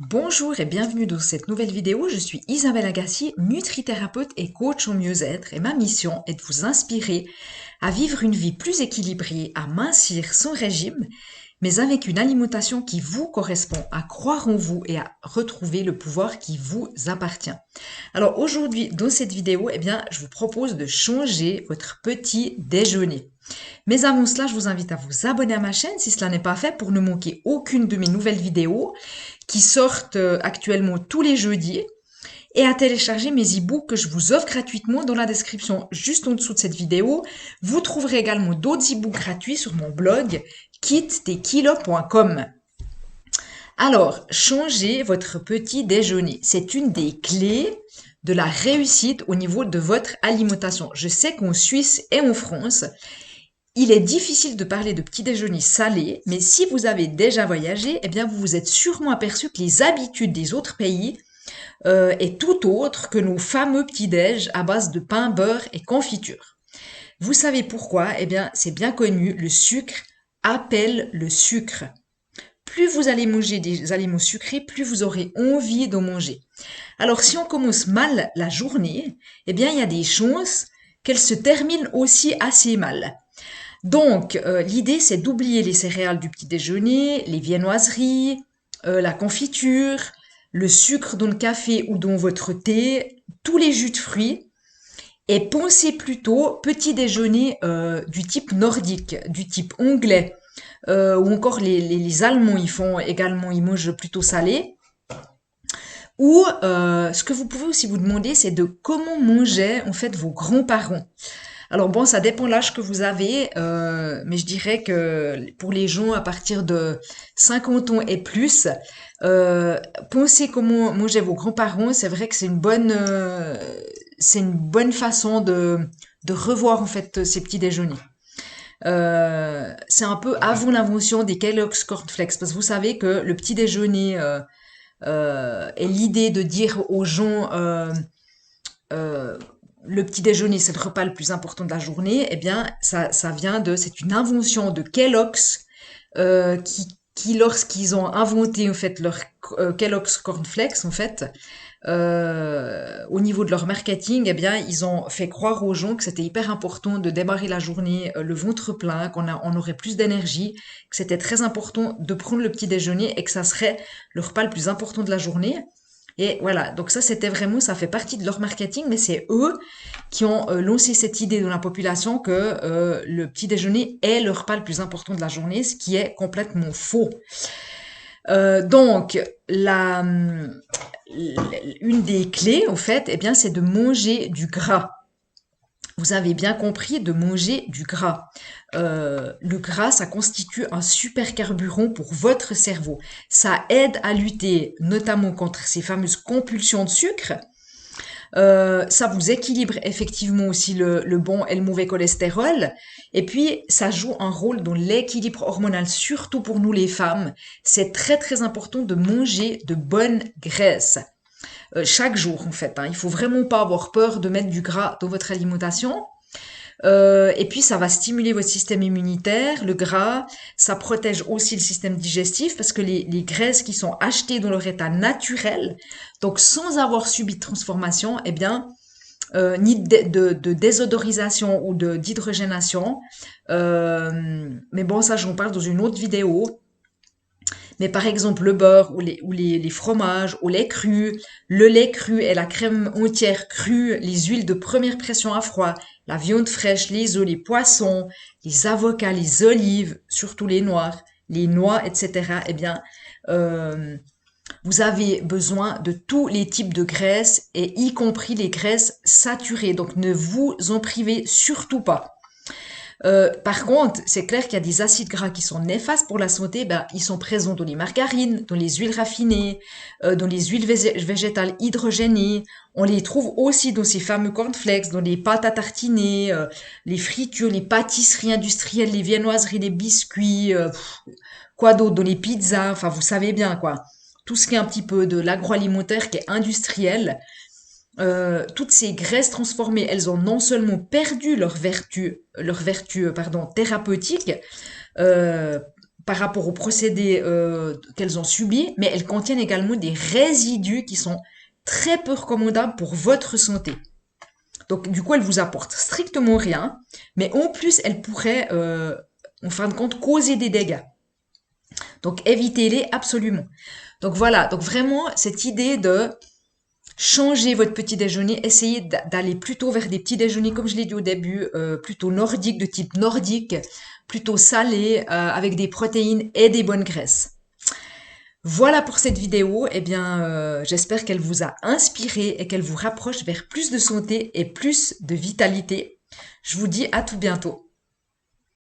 Bonjour et bienvenue dans cette nouvelle vidéo. Je suis Isabelle Agassi, nutrithérapeute et coach au mieux-être et ma mission est de vous inspirer à vivre une vie plus équilibrée, à mincir sans régime, mais avec une alimentation qui vous correspond, à croire en vous et à retrouver le pouvoir qui vous appartient. Alors aujourd'hui, dans cette vidéo, je vous propose de changer votre petit déjeuner. Mais avant cela, je vous invite à vous abonner à ma chaîne si cela n'est pas fait pour ne manquer aucune de mes nouvelles vidéos qui sortent actuellement tous les jeudis et à télécharger mes e-books que je vous offre gratuitement dans la description juste en dessous de cette vidéo. Vous trouverez également d'autres e-books gratuits sur mon blog kitteskilos.com. Alors, changez votre petit déjeuner. C'est une des clés de la réussite au niveau de votre alimentation. Je sais qu'en Suisse et en France, il est difficile de parler de petit déjeuner salé, mais si vous avez déjà voyagé, vous vous êtes sûrement aperçu que les habitudes des autres pays est tout autre que nos fameux petits-déj à base de pain, beurre et confiture. Vous savez pourquoi? C'est bien connu, le sucre appelle le sucre. Plus vous allez manger des aliments sucrés, plus vous aurez envie d'en manger. Alors si on commence mal la journée, il y a des chances qu'elle se termine aussi assez mal. Donc, l'idée, c'est d'oublier les céréales du petit déjeuner, les viennoiseries, la confiture, le sucre dans le café ou dans votre thé, tous les jus de fruits, et pensez plutôt petit déjeuner du type nordique, du type anglais, ou encore les Allemands, ils mangent plutôt salé. Ou ce que vous pouvez aussi vous demander, c'est de comment mangeaient en fait vos grands-parents. Alors bon, ça dépend de l'âge que vous avez, mais je dirais que pour les gens à partir de 50 ans et plus, euh, pensez comment mangeaient vos grands-parents. C'est vrai que c'est une bonne façon de revoir en fait ces petits déjeuners. C'est un peu avant l'invention des Kellogg's Cornflakes, parce que vous savez que le petit déjeuner est l'idée de dire aux gens euh, le petit déjeuner, c'est le repas le plus important de la journée, ça vient c'est une invention de Kellogg's qui lorsqu'ils ont inventé en fait leur Kellogg's Cornflakes, en fait, au niveau de leur marketing, ils ont fait croire aux gens que c'était hyper important de démarrer la journée le ventre plein, on aurait plus d'énergie, que c'était très important de prendre le petit déjeuner et que ça serait le repas le plus important de la journée. Et voilà, donc ça fait partie de leur marketing, mais c'est eux qui ont lancé cette idée dans la population que le petit déjeuner est le repas le plus important de la journée, ce qui est complètement faux. Donc, une des clés, en fait, c'est de manger du gras. Vous avez bien compris, de manger du gras. Le gras, ça constitue un super carburant pour votre cerveau. Ça aide à lutter notamment contre ces fameuses compulsions de sucre. Ça vous équilibre effectivement aussi le bon et le mauvais cholestérol. Et puis, ça joue un rôle dans l'équilibre hormonal, surtout pour nous les femmes. C'est très très important de manger de bonnes graisses. Chaque jour en fait, hein. Il faut vraiment pas avoir peur de mettre du gras dans votre alimentation. Et puis ça va stimuler votre système immunitaire, le gras, ça protège aussi le système digestif parce que les graisses qui sont achetées dans leur état naturel, donc sans avoir subi de transformation, ni de désodorisation ou d'hydrogénation. Mais bon, ça j'en parle dans une autre vidéo. Mais par exemple, le beurre ou les fromages, au lait cru, le lait cru et la crème entière crue, les huiles de première pression à froid, la viande fraîche, les œufs, les poissons, les avocats, les olives, surtout les noix, etc. Euh, vous avez besoin de tous les types de graisses et y compris les graisses saturées. Donc ne vous en privez surtout pas. Par contre, c'est clair qu'il y a des acides gras qui sont néfastes pour la santé. Ils sont présents dans les margarines, dans les huiles raffinées, dans les huiles végétales hydrogénées. On les trouve aussi dans ces fameux cornflakes, dans les pâtes à tartiner, les fritures, les pâtisseries industrielles, les viennoiseries, les biscuits, quoi d'autre, dans les pizzas. Enfin, vous savez bien quoi. Tout ce qui est un petit peu de l'agroalimentaire qui est industriel. Toutes ces graisses transformées, elles ont non seulement perdu leur vertu, thérapeutique, euh, par rapport aux procédés qu'elles ont subis, mais elles contiennent également des résidus qui sont très peu recommandables pour votre santé. Donc, du coup, elles vous apportent strictement rien, mais en plus, elles pourraient, en fin de compte, causer des dégâts. Donc, évitez-les absolument. Donc, voilà. Donc, vraiment, cette idée de changer votre petit déjeuner, essayez d'aller plutôt vers des petits déjeuners, comme je l'ai dit au début, plutôt nordiques, de type nordique, plutôt salés, avec des protéines et des bonnes graisses. Voilà pour cette vidéo. Eh bien, j'espère qu'elle vous a inspiré et qu'elle vous rapproche vers plus de santé et plus de vitalité. Je vous dis à tout bientôt.